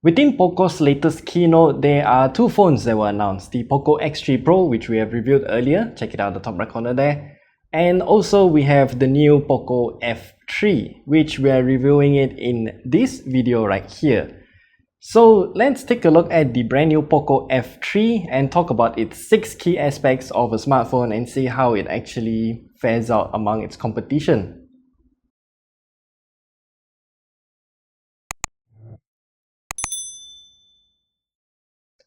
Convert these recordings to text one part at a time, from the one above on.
Within POCO's latest keynote, there are two phones that were announced. The POCO X3 Pro, which we have reviewed earlier, check it out at the top right corner there. And also we have the new POCO F3, which we are reviewing it in this video right here. So let's take a look at the brand new POCO F3 and talk about its 6 key aspects of a smartphone and see how it actually fares out among its competition.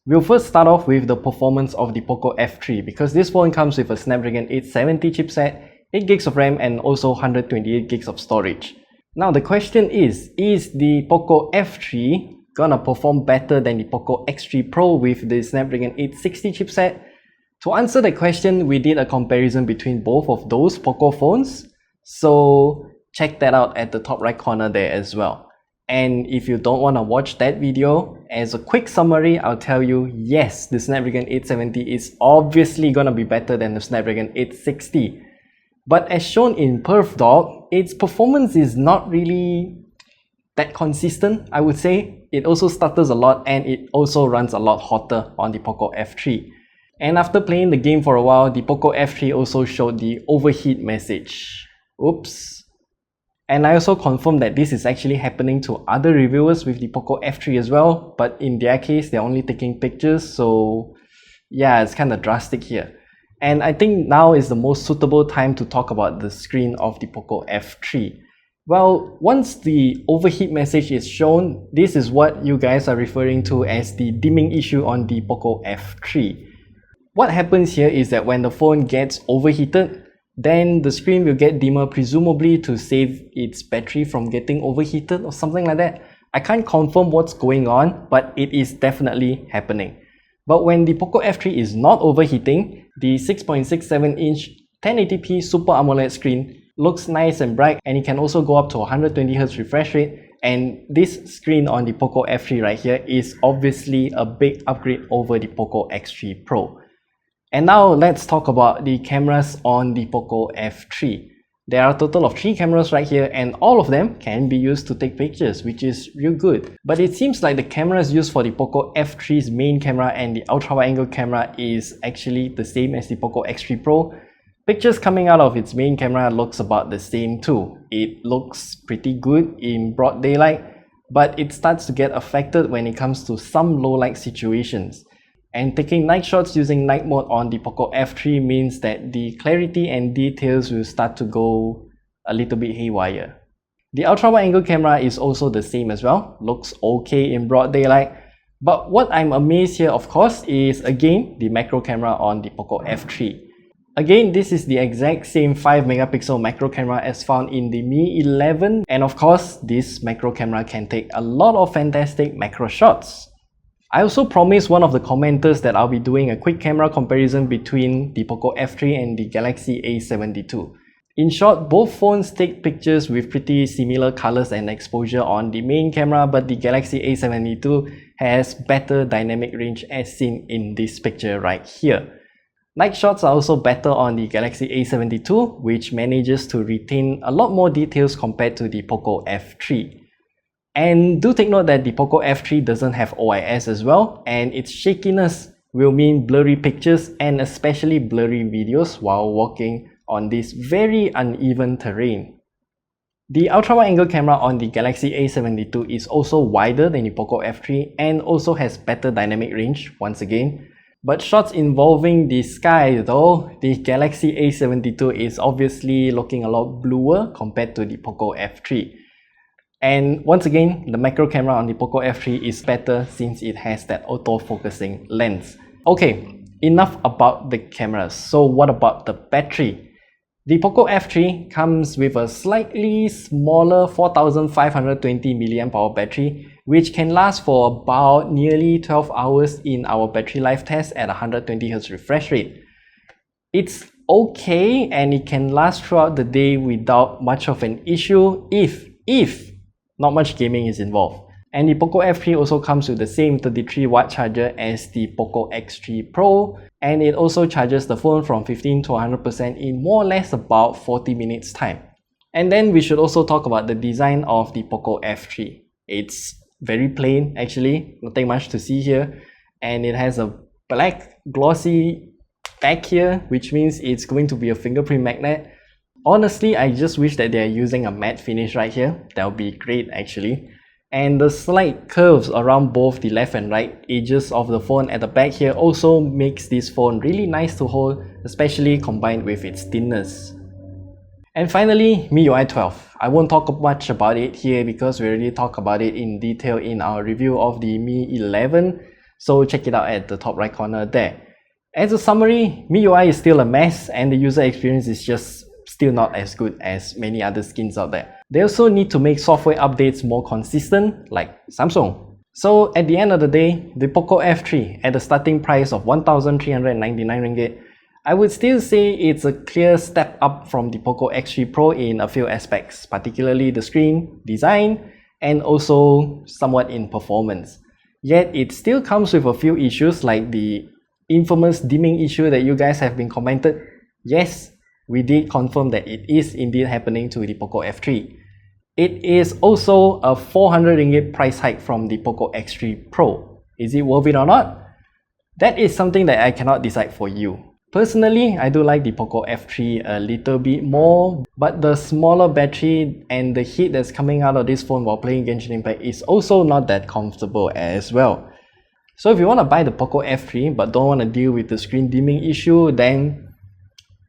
We'll first start off with the performance of the POCO F3 because this phone comes with a Snapdragon 870 chipset, 8GB of RAM and also 128GB of storage. Now the question is the POCO F3 gonna perform better than the POCO X3 Pro with the Snapdragon 860 chipset? To answer the question, we did a comparison between both of those POCO phones, so check that out at the top right corner there as well. And if you don't want to watch that video, as a quick summary, I'll tell you, yes, the Snapdragon 870 is obviously gonna be better than the Snapdragon 860. But as shown in PerfDog, its performance is not really that consistent, I would say. It also stutters a lot and it also runs a lot hotter on the POCO F3. And after playing the game for a while, the POCO F3 also showed the overheat message. Oops. And I also confirmed that this is actually happening to other reviewers with the POCO F3 as well, but in their case, they're only taking pictures, so yeah, it's kind of drastic here. And I think now is the most suitable time to talk about the screen of the POCO F3. Well, once the overheat message is shown, this is what you guys are referring to as the dimming issue on the POCO F3. What happens here is that when the phone gets overheated, then the screen will get dimmer, presumably to save its battery from getting overheated or something like that. I can't confirm what's going on, but it is definitely happening. But when the POCO F3 is not overheating, the 6.67-inch 1080p Super AMOLED screen looks nice and bright, and it can also go up to 120Hz refresh rate. And this screen on the POCO F3 right here is obviously a big upgrade over the POCO X3 Pro. And now let's talk about the cameras on the POCO F3. There are a total of 3 cameras right here and all of them can be used to take pictures, which is real good. But it seems like the cameras used for the POCO F3's main camera and the ultra-wide angle camera is actually the same as the POCO X3 Pro. Pictures coming out of its main camera looks about the same too. It looks pretty good in broad daylight, but it starts to get affected when it comes to some low light situations. And taking night shots using night mode on the POCO F3 means that the clarity and details will start to go a little bit haywire. The ultra-wide angle camera is also the same as well, looks okay in broad daylight. But what I'm amazed here, of course, is again the macro camera on the POCO F3. Again, this is the exact same 5-megapixel macro camera as found in the Mi 11, and of course, this macro camera can take a lot of fantastic macro shots. I also promised one of the commenters that I'll be doing a quick camera comparison between the POCO F3 and the Galaxy A72. In short, both phones take pictures with pretty similar colors and exposure on the main camera, but the Galaxy A72 has better dynamic range as seen in this picture right here. Night shots are also better on the Galaxy A72, which manages to retain a lot more details compared to the POCO F3. And do take note that the POCO F3 doesn't have OIS as well, and its shakiness will mean blurry pictures and especially blurry videos while walking on this very uneven terrain. The ultra-wide angle camera on the Galaxy A72 is also wider than the POCO F3 and also has better dynamic range once again. But shots involving the sky though, the Galaxy A72 is obviously looking a lot bluer compared to the POCO F3. And once again, the macro camera on the POCO F3 is better since it has that auto-focusing lens. Okay, enough about the cameras. So what about the battery? The POCO F3 comes with a slightly smaller 4520 mAh battery, which can last for about nearly 12 hours in our battery life test at 120Hz refresh rate. It's okay and it can last throughout the day without much of an issue if not much gaming is involved. And the POCO F3 also comes with the same 33W charger as the POCO X3 Pro, and it also charges the phone from 15 to 100% in more or less about 40 minutes time. And then we should also talk about the design of the POCO F3. It's very plain actually, nothing much to see here, and it has a black glossy back here, which means it's going to be a fingerprint magnet. Honestly, I just wish that they're using a matte finish right here. That would be great actually. And the slight curves around both the left and right edges of the phone at the back here also makes this phone really nice to hold, especially combined with its thinness. And finally, MIUI 12. I won't talk much about it here because we already talked about it in detail in our review of the Mi 11, so check it out at the top right corner there. As a summary, MIUI is still a mess and the user experience is just still not as good as many other skins out there. They also need to make software updates more consistent, like Samsung. So at the end of the day, the POCO F3 at a starting price of 1,399 ringgit, I would still say it's a clear step up from the POCO X3 Pro in a few aspects, particularly the screen, design, and also somewhat in performance. Yet it still comes with a few issues like the infamous dimming issue that you guys have been commented. Yes, we did confirm that it is indeed happening to the POCO F3. It is also a 400 ringgit price hike from the POCO X3 Pro. Is it worth it or not? That is something that I cannot decide for you. Personally, I do like the POCO F3 a little bit more, but the smaller battery and the heat that's coming out of this phone while playing Genshin Impact is also not that comfortable as well. So if you want to buy the POCO F3 but don't want to deal with the screen dimming issue, then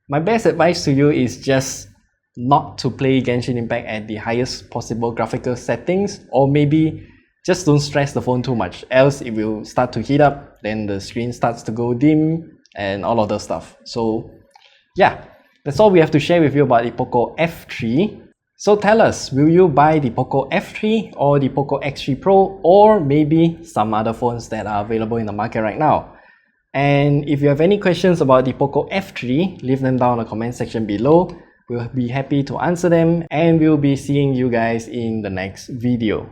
my best advice to you is just not to play Genshin Impact at the highest possible graphical settings, or maybe just don't stress the phone too much, else it will start to heat up, then the screen starts to go dim and all of that stuff. So yeah, that's all we have to share with you about the POCO F3. So tell us, will you buy the POCO F3 or the POCO X3 Pro, or maybe some other phones that are available in the market right now? And if you have any questions about the POCO F3, leave them down in the comment section below. We'll be happy to answer them, and we'll be seeing you guys in the next video.